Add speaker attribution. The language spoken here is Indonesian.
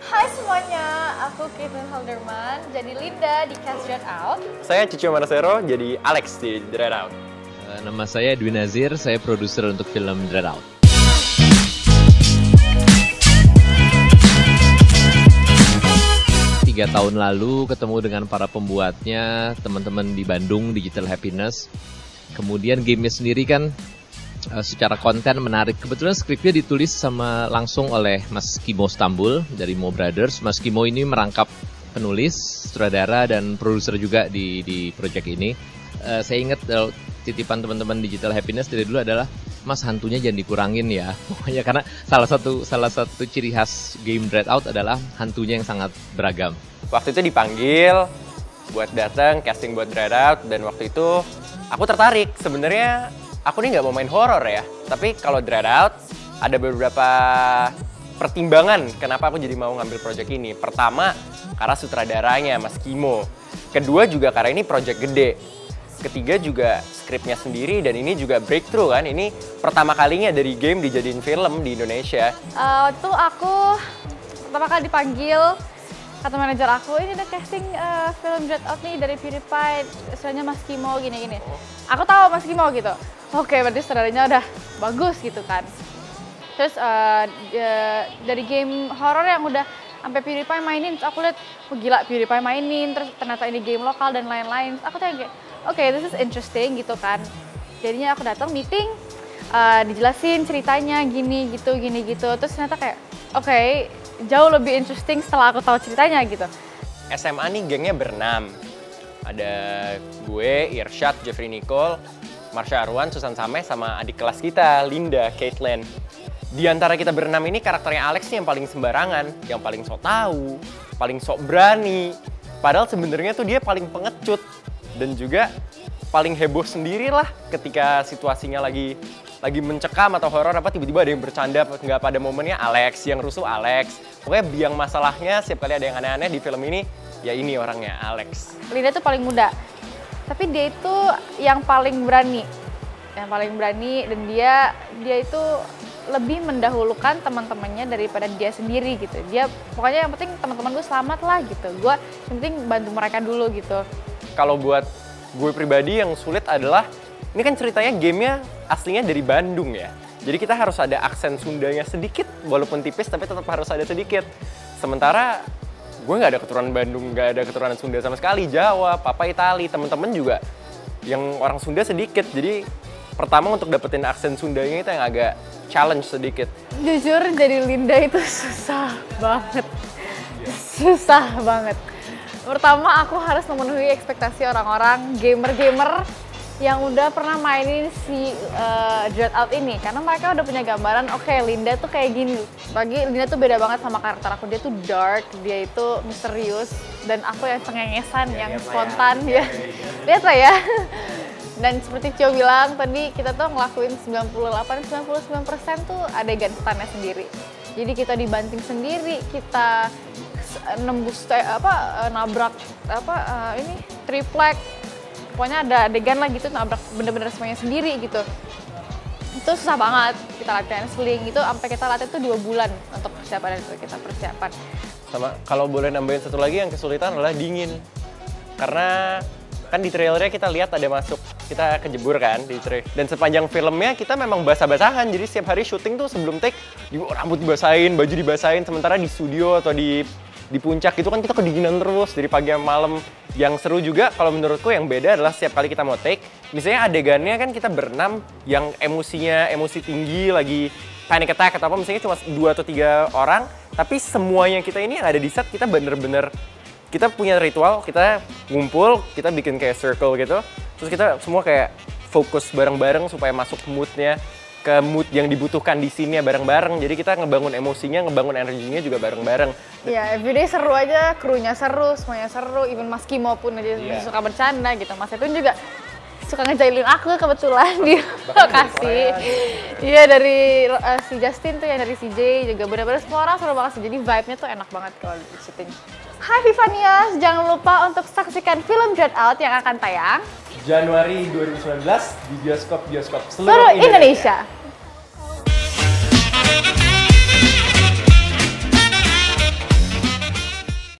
Speaker 1: Hai semuanya, aku Caitlin Halderman, jadi Linda di Cast Dread Out.
Speaker 2: Saya Cicio Marasero, jadi Alex di Dread Out.
Speaker 3: Nama saya Dwi Nazir, saya produser untuk film Dread Out. Tiga tahun lalu ketemu dengan para pembuatnya, teman-teman di Bandung, Digital Happiness. Kemudian gamenya sendiri kan secara konten menarik. Kebetulan skripnya ditulis langsung oleh Mas Kimo Stambul dari Mo Brothers. Mas Kimo ini merangkap penulis, sutradara, dan produser juga di proyek ini. Saya ingat titipan teman-teman Digital Happiness dari dulu adalah, Mas, hantunya jangan dikurangin ya. Pokoknya karena salah satu ciri khas game Dread Out adalah hantunya yang sangat beragam.
Speaker 2: Waktu itu dipanggil buat datang casting buat Dread Out, dan waktu itu aku tertarik. Sebenarnya aku nih nggak mau main horor ya, tapi kalau Dread Out ada beberapa pertimbangan kenapa aku jadi mau ngambil project ini. Pertama, karena sutradaranya Mas Kimo. Kedua juga karena ini project gede. Ketiga juga skripnya sendiri, dan ini juga breakthrough kan. Ini pertama kalinya dari game dijadiin film di Indonesia.
Speaker 1: Waktu aku pertama kali dipanggil, kata manajer aku, ini ada casting film Dread Out nih dari PewDiePie, istilahnya Mas Kimo gini-gini. Aku tahu Mas Kimo gitu. Oke, berarti saudaranya udah bagus gitu kan. Terus dari game horror yang udah sampai PewDiePie mainin, terus aku lihat, oh gila PewDiePie mainin, terus ternyata ini game lokal dan lain-lain. Aku kayak, oke, this is interesting gitu kan. Jadinya aku datang meeting, dijelasin ceritanya gini gitu. Terus ternyata kayak, oke, jauh lebih interesting setelah aku tahu ceritanya gitu.
Speaker 2: SMA nih gengnya berenam. Ada gue, Irsyad, Jeffrey Nicole, Marsha Arwan, Susan Sameh, sama adik kelas kita, Linda, Caitlin. Di antara kita berenam ini karakternya Alex nih yang paling sembarangan, yang paling sok tahu, paling sok berani. Padahal sebenarnya tuh dia paling pengecut dan juga paling heboh sendiri lah ketika situasinya lagi mencekam atau horor apa, tiba-tiba ada yang bercanda nggak pada momennya Alex, yang rusuh Alex. Pokoknya biang masalahnya setiap kali ada yang aneh-aneh di film ini, ya ini orangnya Alex.
Speaker 1: Linda tuh paling muda, tapi dia itu yang paling berani. Dan dia itu lebih mendahulukan teman-temannya daripada dia sendiri gitu. Dia pokoknya yang penting teman-teman gue selamat lah gitu. Gue yang penting bantu mereka dulu gitu.
Speaker 2: Kalau buat gue pribadi yang sulit adalah, ini kan ceritanya gamenya aslinya dari Bandung ya. Jadi kita harus ada aksen Sundanya sedikit, walaupun tipis tapi tetap harus ada sedikit. Sementara gue nggak ada keturunan Bandung, nggak ada keturunan Sunda sama sekali. Jawa, papa Itali, temen-temen juga yang orang Sunda sedikit. Jadi pertama untuk dapetin aksen Sundanya itu yang agak challenge sedikit.
Speaker 1: Jujur jadi Linda itu susah banget. Susah banget. Pertama aku harus memenuhi ekspektasi orang-orang gamer-gamer yang udah pernah mainin si Dread Out ini, karena mereka udah punya gambaran, oke, Linda tuh kayak gini. Bagi Linda tuh beda banget sama karakter aku, dia tuh dark, dia itu misterius, dan aku yang cengengesan, yang spontan ya. Lihat lah ya. Dan seperti Cio bilang tadi, kita tuh ngelakuin 98-99% tuh adegan stunnya sendiri. Jadi kita dibanting sendiri, kita nembus nabrak ini triplek. Pokoknya ada adegan lah gitu, nabrak bener-bener semuanya sendiri gitu. Itu susah banget, kita latihan sling itu sampai kita latihan tuh 2 bulan untuk persiapan itu, kita persiapan.
Speaker 2: Sama kalau boleh nambahin satu lagi, yang kesulitan adalah dingin. Karena kan di trailernya kita lihat ada masuk, kita kejebur kan di trailer. Dan sepanjang filmnya kita memang basah-basahan, jadi setiap hari syuting tuh sebelum take, rambut dibasahin, baju dibasahin. Sementara di studio atau di puncak itu kan kita kedinginan terus dari pagi sampai malam. Yang seru juga kalau menurutku yang beda adalah setiap kali kita mau take, misalnya adegannya kan kita berenam yang emosi tinggi, lagi panic attack atau apa, misalnya cuma 2 atau 3 orang, tapi semuanya kita ini yang ada di set, kita bener-bener, kita punya ritual, kita ngumpul, kita bikin kayak circle gitu, terus kita semua kayak fokus bareng-bareng supaya masuk moodnya, ke mood yang dibutuhkan di sini ya bareng-bareng. Jadi kita ngebangun emosinya, ngebangun energinya juga bareng-bareng.
Speaker 1: Iya, everyday seru aja, krunya seru, semuanya seru, even Mas Kimo pun aja suka bercanda gitu. Mas Etun juga suka ngejailin aku kebetulan di lokasi. Iya, dari si Justin tuh yang dari CJ juga benar-benar semua orang seru banget sih. Jadi vibe-nya tuh enak banget kalau di syuting. Hai Vivanias, jangan lupa untuk saksikan film Dread Out yang akan tayang
Speaker 2: Januari 2019 di bioskop-bioskop
Speaker 1: seluruh Indonesia.